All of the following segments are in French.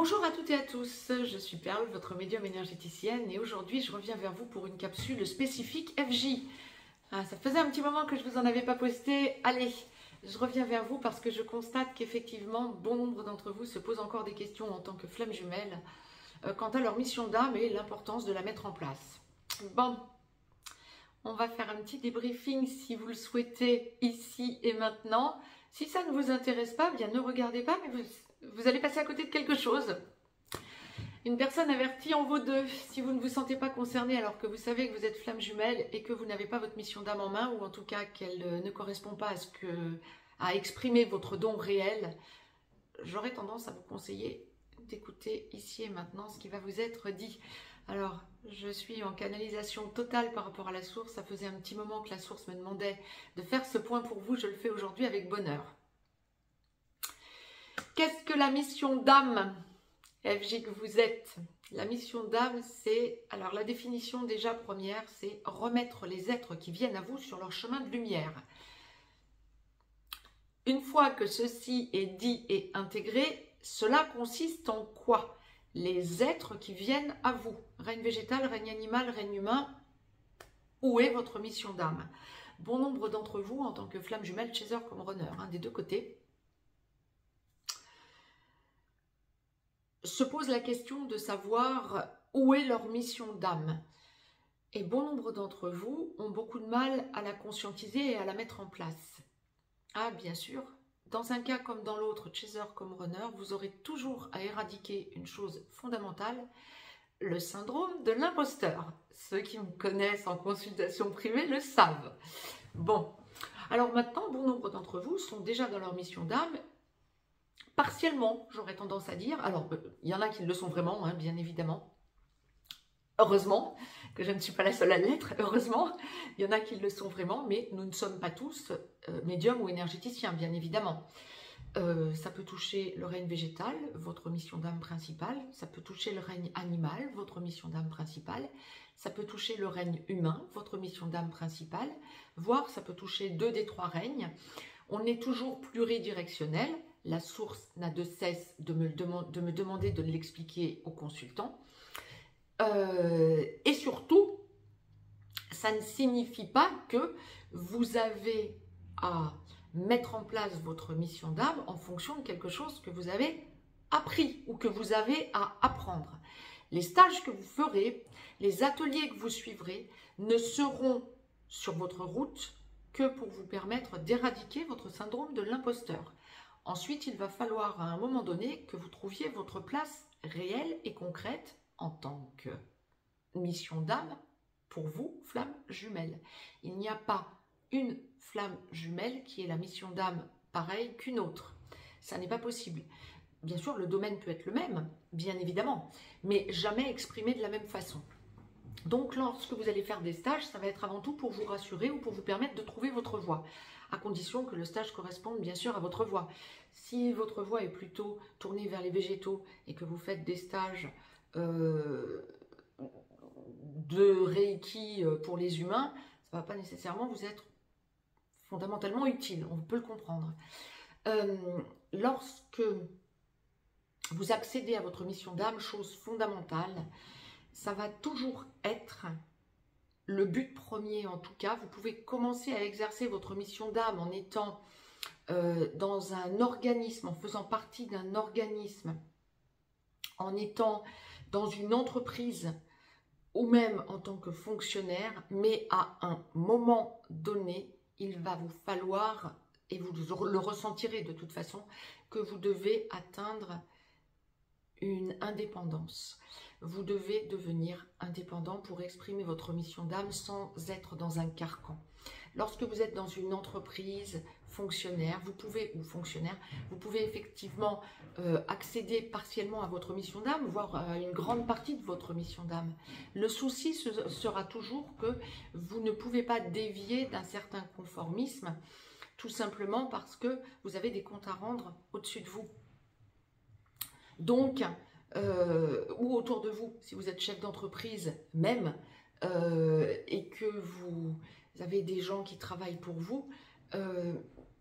Bonjour à toutes et à tous, je suis Perle, votre médium énergéticienne, et aujourd'hui je reviens vers vous pour une capsule spécifique FJ. Ça faisait un petit moment que je ne vous en avais pas posté. Allez, je reviens vers vous parce que je constate qu'effectivement bon nombre d'entre vous se posent encore des questions en tant que flamme jumelle quant à leur mission d'âme et l'importance de la mettre en place. Bon, on va faire un petit débriefing si vous le souhaitez ici et maintenant. Si ça ne vous intéresse pas, bien ne regardez pas, mais vous allez passer à côté de quelque chose. Une personne avertie en vaut deux. Si vous ne vous sentez pas concerné alors que vous savez que vous êtes flamme jumelle et que vous n'avez pas votre mission d'âme en main, ou en tout cas qu'elle ne correspond pas à exprimer votre don réel, j'aurais tendance à vous conseiller d'écouter ici et maintenant ce qui va vous être dit. Alors, je suis en canalisation totale par rapport à la source. Ça faisait un petit moment que la source me demandait de faire ce point pour vous. Je le fais aujourd'hui avec bonheur. Qu'est-ce que la mission d'âme, FJ, que vous êtes? La mission d'âme, c'est, alors la définition déjà première, c'est remettre les êtres qui viennent à vous sur leur chemin de lumière. Une fois que ceci est dit et intégré, cela consiste en quoi? Les êtres qui viennent à vous, règne végétal, règne animal, règne humain, où est votre mission d'âme? Bon nombre d'entre vous, en tant que flamme jumelle, chaser comme runner, des deux côtés, se posent la question de savoir où est leur mission d'âme. Et bon nombre d'entre vous ont beaucoup de mal à la conscientiser et à la mettre en place. Ah, bien sûr, dans un cas comme dans l'autre, chaser comme runner, vous aurez toujours à éradiquer une chose fondamentale, le syndrome de l'imposteur. Ceux qui me connaissent en consultation privée le savent. Bon, alors maintenant, bon nombre d'entre vous sont déjà dans leur mission d'âme, partiellement, j'aurais tendance à dire. Alors, il y en a qui le sont vraiment, bien évidemment. Heureusement que je ne suis pas la seule à l'être, heureusement. Il y en a qui le sont vraiment, mais nous ne sommes pas tous médiums ou énergéticiens, bien évidemment. Ça peut toucher le règne végétal, votre mission d'âme principale. Ça peut toucher le règne animal, votre mission d'âme principale. Ça peut toucher le règne humain, votre mission d'âme principale. Voire, ça peut toucher 2 des 3 règnes. On est toujours pluridirectionnel. La source n'a de cesse de me demander de l'expliquer aux consultants. Et surtout, ça ne signifie pas que vous avez à mettre en place votre mission d'âme en fonction de quelque chose que vous avez appris ou que vous avez à apprendre. Les stages que vous ferez, les ateliers que vous suivrez ne seront sur votre route que pour vous permettre d'éradiquer votre syndrome de l'imposteur. Ensuite, il va falloir à un moment donné que vous trouviez votre place réelle et concrète en tant que mission d'âme pour vous, flamme jumelle. Il n'y a pas une flamme jumelle qui ait la mission d'âme pareille qu'une autre. Ça n'est pas possible. Bien sûr, le domaine peut être le même, bien évidemment, mais jamais exprimé de la même façon. Donc, lorsque vous allez faire des stages, ça va être avant tout pour vous rassurer ou pour vous permettre de trouver votre voie, à condition que le stage corresponde bien sûr à votre voie. Si votre voie est plutôt tournée vers les végétaux et que vous faites des stages de Reiki pour les humains, ça ne va pas nécessairement vous être fondamentalement utile, on peut le comprendre. Lorsque vous accédez à votre mission d'âme, chose fondamentale, ça va toujours être le but premier en tout cas. Vous pouvez commencer à exercer votre mission d'âme en étant dans un organisme, en faisant partie d'un organisme, en étant dans une entreprise ou même en tant que fonctionnaire, mais à un moment donné, il va vous falloir, et vous le ressentirez de toute façon, que vous devez atteindre une indépendance. Vous devez devenir indépendant pour exprimer votre mission d'âme sans être dans un carcan. Lorsque vous êtes dans une entreprise fonctionnaire, vous pouvez effectivement accéder partiellement à votre mission d'âme, voire à une grande partie de votre mission d'âme. Le souci sera toujours que vous ne pouvez pas dévier d'un certain conformisme, tout simplement parce que vous avez des comptes à rendre au-dessus de vous. Donc, ou autour de vous, si vous êtes chef d'entreprise même, et que vous avez des gens qui travaillent pour vous,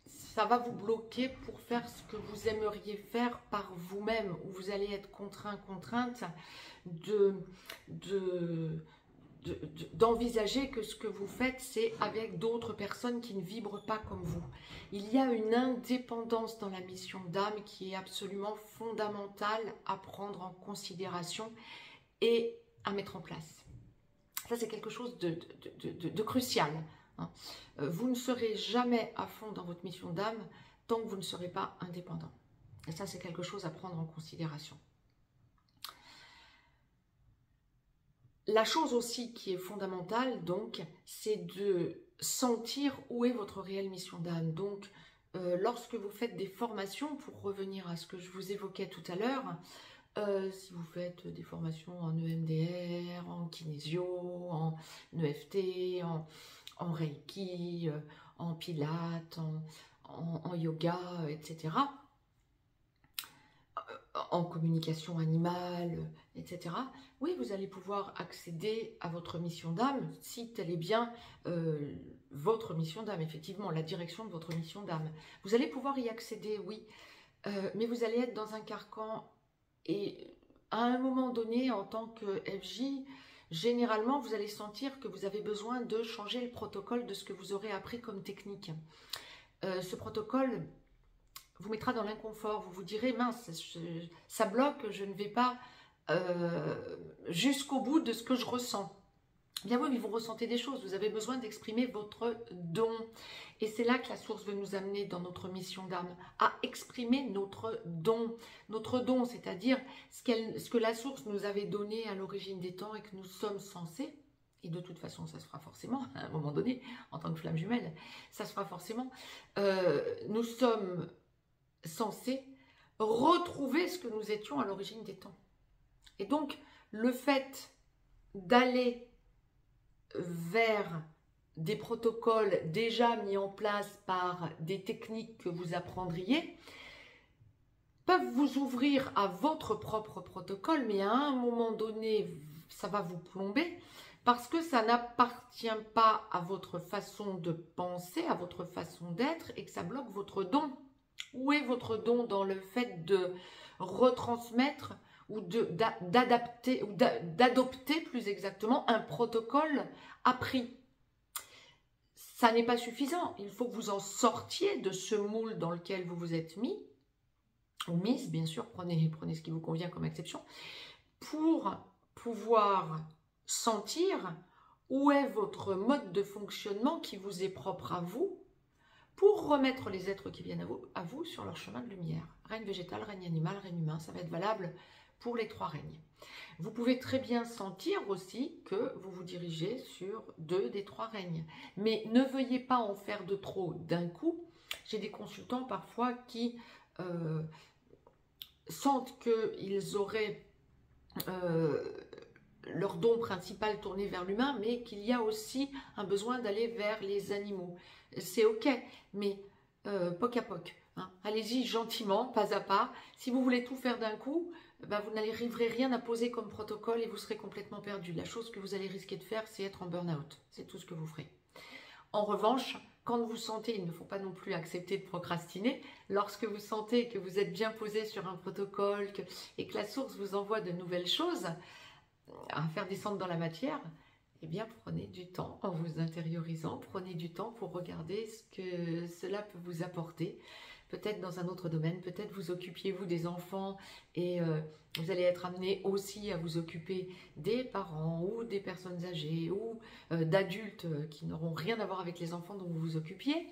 ça va vous bloquer pour faire ce que vous aimeriez faire par vous-même, où vous allez être contraint, contrainte d'envisager que ce que vous faites, c'est avec d'autres personnes qui ne vibrent pas comme vous. Il y a une indépendance dans la mission d'âme qui est absolument fondamentale à prendre en considération et à mettre en place. Ça, c'est quelque chose de crucial. Hein. Vous ne serez jamais à fond dans votre mission d'âme tant que vous ne serez pas indépendant. Et ça, c'est quelque chose à prendre en considération. La chose aussi qui est fondamentale, donc, c'est de sentir où est votre réelle mission d'âme. Donc, lorsque vous faites des formations, pour revenir à ce que je vous évoquais tout à l'heure, si vous faites des formations en EMDR, en kinésio, en EFT, en Reiki, en Pilates, en yoga, etc., en communication animale, etc., oui, vous allez pouvoir accéder à votre mission d'âme, si telle est bien votre mission d'âme, effectivement, la direction de votre mission d'âme. Vous allez pouvoir y accéder, oui, mais vous allez être dans un carcan. Et à un moment donné, en tant que FJ, généralement, vous allez sentir que vous avez besoin de changer le protocole de ce que vous aurez appris comme technique. Ce protocole vous mettra dans l'inconfort. Vous vous direz, mince, ça bloque, je ne vais pas jusqu'au bout de ce que je ressens. Bien oui, mais vous ressentez des choses, vous avez besoin d'exprimer votre don. Et c'est là que la source veut nous amener dans notre mission d'âme, à exprimer notre don. Notre don, c'est-à-dire ce que la source nous avait donné à l'origine des temps et que nous sommes censés, et de toute façon ça se fera forcément, à un moment donné, en tant que flamme jumelle, ça se fera forcément, nous sommes censés retrouver ce que nous étions à l'origine des temps. Et donc, le fait d'aller vers des protocoles déjà mis en place par des techniques que vous apprendriez, peuvent vous ouvrir à votre propre protocole, mais à un moment donné, ça va vous plomber, parce que ça n'appartient pas à votre façon de penser, à votre façon d'être, et que ça bloque votre don. Où est votre don dans le fait de retransmettre ou d'adapter ou d'adopter plus exactement un protocole appris? Ça n'est pas suffisant. Il faut que vous en sortiez de ce moule dans lequel vous vous êtes mis, ou mise, bien sûr, prenez ce qui vous convient comme exception, pour pouvoir sentir où est votre mode de fonctionnement qui vous est propre à vous, pour remettre les êtres qui viennent à vous sur leur chemin de lumière. Règne végétal, règne animal, règne humain, ça va être valable pour les trois règnes. Vous pouvez très bien sentir aussi que vous vous dirigez sur 2 des 3 règnes. Mais ne veuillez pas en faire de trop d'un coup. J'ai des consultants parfois qui sentent qu'ils auraient leur don principal tourné vers l'humain, mais qu'il y a aussi un besoin d'aller vers les animaux. C'est ok, mais poc à poc. Hein. Allez-y gentiment, pas à pas. Si vous voulez tout faire d'un coup, ben vous n'arriverez rien à poser comme protocole et vous serez complètement perdu. La chose que vous allez risquer de faire, c'est être en burn-out. C'est tout ce que vous ferez. En revanche, quand vous sentez, il ne faut pas non plus accepter de procrastiner, lorsque vous sentez que vous êtes bien posé sur un protocole et que la source vous envoie de nouvelles choses à faire descendre dans la matière, eh bien prenez du temps en vous intériorisant, prenez du temps pour regarder ce que cela peut vous apporter. Peut-être dans un autre domaine, peut-être vous occupiez-vous des enfants et vous allez être amené aussi à vous occuper des parents ou des personnes âgées ou d'adultes qui n'auront rien à voir avec les enfants dont vous vous occupiez.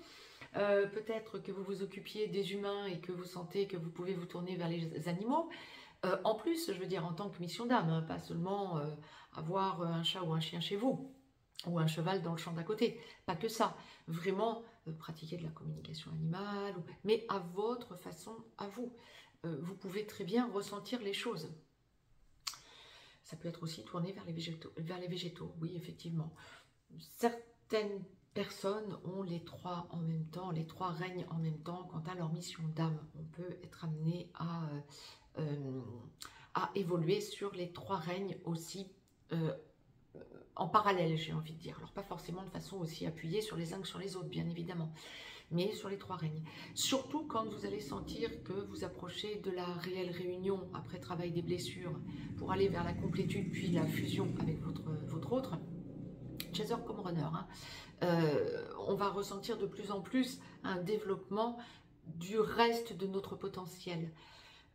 Peut-être que vous vous occupiez des humains et que vous sentez que vous pouvez vous tourner vers les animaux. En plus, je veux dire, en tant que mission d'âme, hein, pas seulement avoir un chat ou un chien chez vous, ou un cheval dans le champ d'à côté, pas que ça, vraiment pratiquer de la communication animale, mais à votre façon, à vous. Vous pouvez très bien ressentir les choses. Ça peut être aussi tourné vers les végétaux, oui, effectivement. Certaines personnes ont les 3 en même temps, les 3 règnent en même temps quant à leur mission d'âme. On peut être amené à évoluer sur les 3 règnes aussi en parallèle, j'ai envie de dire. Alors pas forcément de façon aussi appuyée sur les uns que sur les autres, bien évidemment, mais sur les 3 règnes. Surtout quand vous allez sentir que vous approchez de la réelle réunion après travail des blessures pour aller vers la complétude puis la fusion avec votre autre, chaser comme runner, hein, on va ressentir de plus en plus un développement du reste de notre potentiel.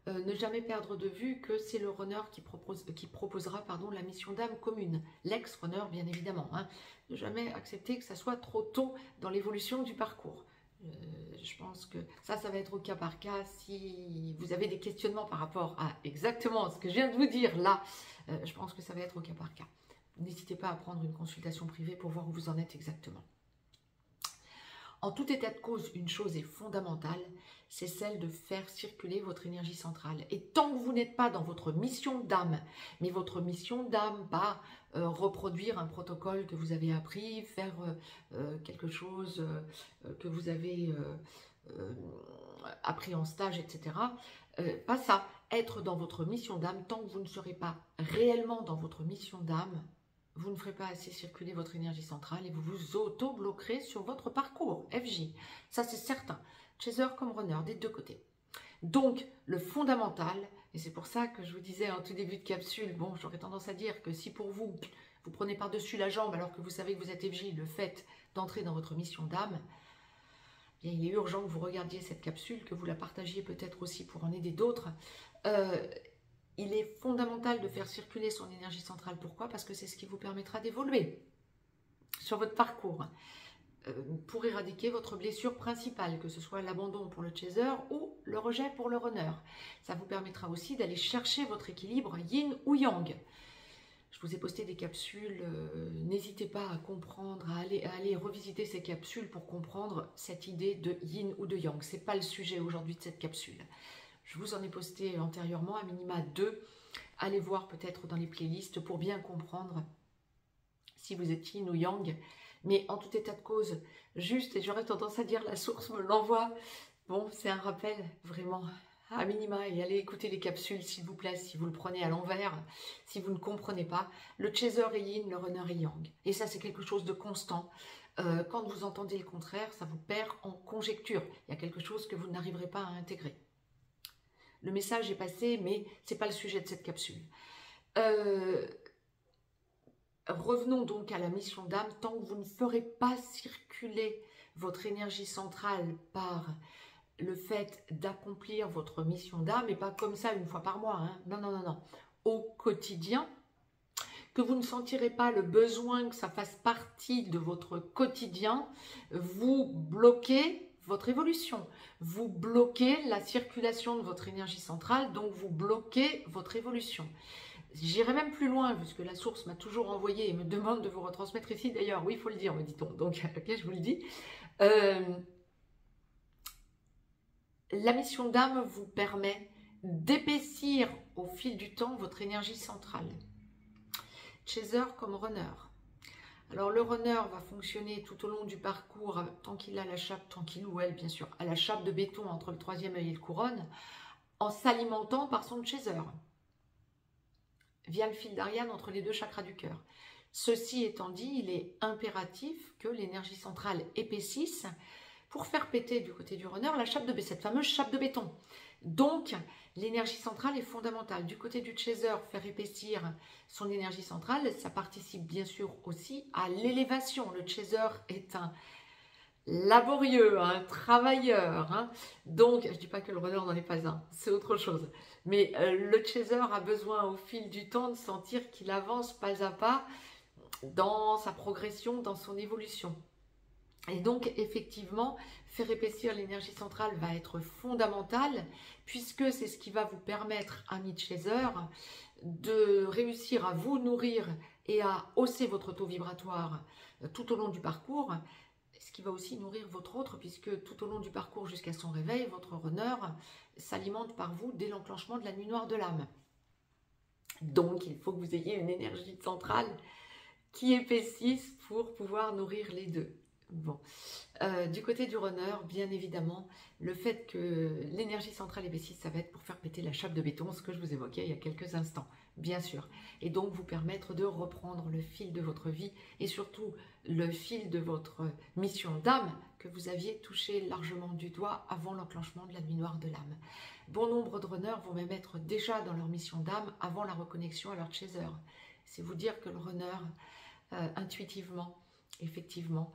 Ne jamais perdre de vue que c'est le runner qui proposera la mission d'âme commune, l'ex-runner bien évidemment. Hein. Ne jamais accepter que ça soit trop tôt dans l'évolution du parcours. Je pense que ça va être au cas par cas. Si vous avez des questionnements par rapport à exactement ce que je viens de vous dire là, je pense que ça va être au cas par cas. N'hésitez pas à prendre une consultation privée pour voir où vous en êtes exactement. En tout état de cause, une chose est fondamentale, c'est celle de faire circuler votre énergie centrale. Et tant que vous n'êtes pas dans votre mission d'âme, mais votre mission d'âme, pas reproduire un protocole que vous avez appris, faire quelque chose que vous avez appris en stage, etc. Pas ça, être dans votre mission d'âme, tant que vous ne serez pas réellement dans votre mission d'âme, vous ne ferez pas assez circuler votre énergie centrale et vous vous auto-bloquerez sur votre parcours, FJ. Ça, c'est certain. Chaser comme runner, des deux côtés. Donc, le fondamental, et c'est pour ça que je vous disais en tout début de capsule, bon, j'aurais tendance à dire que si pour vous, vous prenez par-dessus la jambe alors que vous savez que vous êtes FJ, le fait d'entrer dans votre mission d'âme, bien, il est urgent que vous regardiez cette capsule, que vous la partagiez peut-être aussi pour en aider d'autres. Il est fondamental de faire circuler son énergie centrale. Pourquoi? Parce que c'est ce qui vous permettra d'évoluer sur votre parcours pour éradiquer votre blessure principale, que ce soit l'abandon pour le chaser ou le rejet pour le runner. Ça vous permettra aussi d'aller chercher votre équilibre yin ou yang. Je vous ai posté des capsules, n'hésitez pas à comprendre, à aller revisiter ces capsules pour comprendre cette idée de yin ou de yang. Ce n'est pas le sujet aujourd'hui de cette capsule. Je vous en ai posté antérieurement, à minima 2. Allez voir peut-être dans les playlists pour bien comprendre si vous êtes yin ou yang. Mais en tout état de cause, juste, et j'aurais tendance à dire la source me l'envoie. Bon, c'est un rappel, vraiment, à minima. Et allez écouter les capsules, s'il vous plaît, si vous le prenez à l'envers, si vous ne comprenez pas. Le chaser est yin, le runner est yang. Et ça, c'est quelque chose de constant. Quand vous entendez le contraire, ça vous perd en conjecture. Il y a quelque chose que vous n'arriverez pas à intégrer. Le message est passé, mais ce n'est pas le sujet de cette capsule. Revenons donc à la mission d'âme. Tant que vous ne ferez pas circuler votre énergie centrale par le fait d'accomplir votre mission d'âme, et pas comme ça une fois par mois, hein. Non, non, non, non. Au quotidien, que vous ne sentirez pas le besoin que ça fasse partie de votre quotidien, vous bloquez votre évolution. Vous bloquez la circulation de votre énergie centrale, donc vous bloquez votre évolution. J'irai même plus loin, puisque la source m'a toujours envoyé et me demande de vous retransmettre ici. D'ailleurs, oui, il faut le dire, me dit-on. Donc, ok, je vous le dis. La mission d'âme vous permet d'épaissir au fil du temps votre énergie centrale. Chaser comme runner. Alors le runner va fonctionner tout au long du parcours, tant qu'il a la chape, tant qu'il ou elle bien sûr, a la chape de béton entre le 3e œil et le couronne, en s'alimentant par son chaser, via le fil d'Ariane entre les 2 chakras du cœur. Ceci étant dit, il est impératif que l'énergie centrale épaississe pour faire péter du côté du runner la chape de cette fameuse chape de béton. Donc, l'énergie centrale est fondamentale. Du côté du chaser, faire épaissir son énergie centrale, ça participe bien sûr aussi à l'élévation. Le chaser est un laborieux, un travailleur. Hein. Donc, je ne dis pas que le runner n'en est pas un, c'est autre chose. Mais le chaser a besoin au fil du temps de sentir qu'il avance pas à pas dans sa progression, dans son évolution. Et donc, effectivement, faire épaissir l'énergie centrale va être fondamental puisque c'est ce qui va vous permettre, amis chaser, de réussir à vous nourrir et à hausser votre taux vibratoire tout au long du parcours, ce qui va aussi nourrir votre autre puisque tout au long du parcours jusqu'à son réveil, votre runner s'alimente par vous dès l'enclenchement de la nuit noire de l'âme. Donc, il faut que vous ayez une énergie centrale qui épaississe pour pouvoir nourrir les deux. Bon, du côté du runner, bien évidemment, le fait que l'énergie centrale et B6, ça va être pour faire péter la chape de béton, ce que je vous évoquais il y a quelques instants, bien sûr. Et donc vous permettre de reprendre le fil de votre vie et surtout le fil de votre mission d'âme que vous aviez touché largement du doigt avant l'enclenchement de la nuit noire de l'âme. Bon nombre de runners vont même être déjà dans leur mission d'âme avant la reconnexion à leur chaser. C'est vous dire que le runner, intuitivement, effectivement,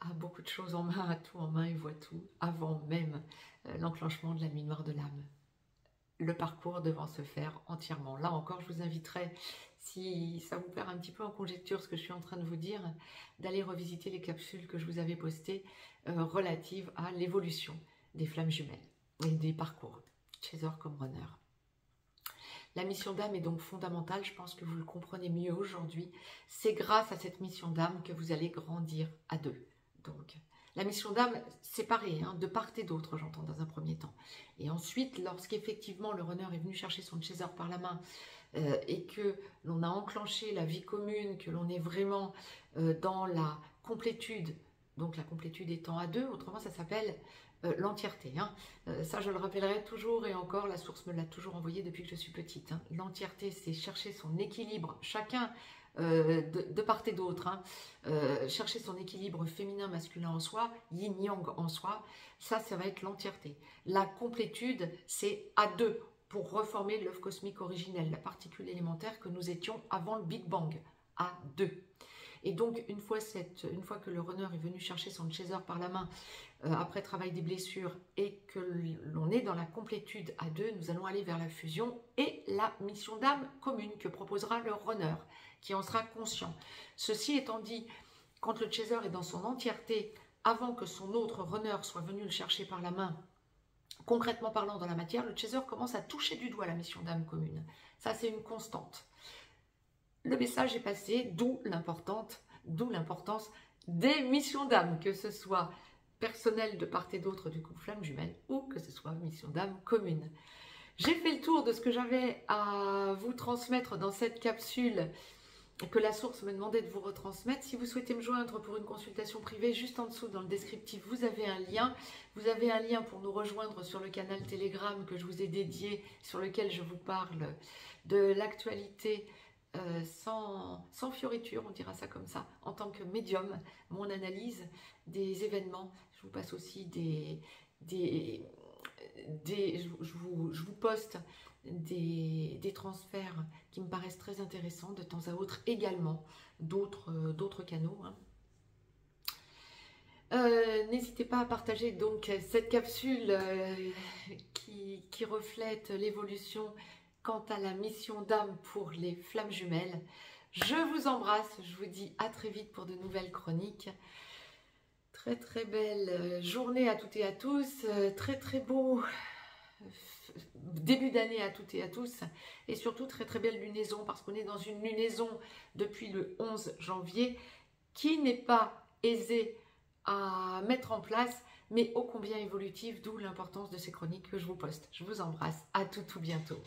a beaucoup de choses en main, a tout en main et voit tout avant même l'enclenchement de la nuit noire de l'âme. Le parcours devant se faire entièrement. Là encore, je vous inviterai, si ça vous perd un petit peu en conjecture ce que je suis en train de vous dire, d'aller revisiter les capsules que je vous avais postées relatives à l'évolution des flammes jumelles et des parcours, chaser comme runner. La mission d'âme est donc fondamentale, je pense que vous le comprenez mieux aujourd'hui. C'est grâce à cette mission d'âme que vous allez grandir à deux. Donc, la mission d'âme, c'est pareil, hein, de part et d'autre, j'entends, dans un premier temps. Et ensuite, lorsqu'effectivement le runner est venu chercher son chaser par la main et que l'on a enclenché la vie commune, que l'on est vraiment dans la complétude, donc la complétude étant à deux, autrement ça s'appelle l'entièreté. Hein. Ça, je le rappellerai toujours et encore, la source me l'a toujours envoyé depuis que je suis petite. Hein. L'entièreté, c'est chercher son équilibre, chacun de part et d'autre. Hein. Chercher son équilibre féminin-masculin en soi, yin-yang en soi, ça va être l'entièreté. La complétude, c'est à deux, pour reformer l'œuf cosmique originel, la particule élémentaire que nous étions avant le Big Bang, à deux. Et donc, une fois que le runner est venu chercher son chaser par la main, après travail des blessures, et que l'on est dans la complétude à deux, nous allons aller vers la fusion et la mission d'âme commune que proposera le runner, qui en sera conscient. Ceci étant dit, quand le chaser est dans son entièreté, avant que son autre runner soit venu le chercher par la main, concrètement parlant dans la matière, le chaser commence à toucher du doigt la mission d'âme commune. Ça, c'est une constante. Le message est passé, d'où l'importance des missions d'âme, que ce soit personnel de part et d'autre du couple flamme jumelle ou que ce soit mission d'âme commune. J'ai fait le tour de ce que j'avais à vous transmettre dans cette capsule que la source me demandait de vous retransmettre. Si vous souhaitez me joindre pour une consultation privée, juste en dessous dans le descriptif, vous avez un lien. Vous avez un lien pour nous rejoindre sur le canal Telegram que je vous ai dédié, sur lequel je vous parle de l'actualité sans fioriture, on dira ça comme ça, en tant que médium, mon analyse des événements. Je vous passe aussi je vous poste des transferts qui me paraissent très intéressants de temps à autre, également d'autres canaux. Hein. N'hésitez pas à partager donc cette capsule qui reflète l'évolution quant à la mission d'âme pour les flammes jumelles. Je vous embrasse, je vous dis à très vite pour de nouvelles chroniques. Très très belle journée à toutes et à tous, très très beau début d'année à toutes et à tous, et surtout très très belle lunaison, parce qu'on est dans une lunaison depuis le 11 janvier qui n'est pas aisée à mettre en place, mais ô combien évolutive, d'où l'importance de ces chroniques que je vous poste. Je vous embrasse, à tout bientôt.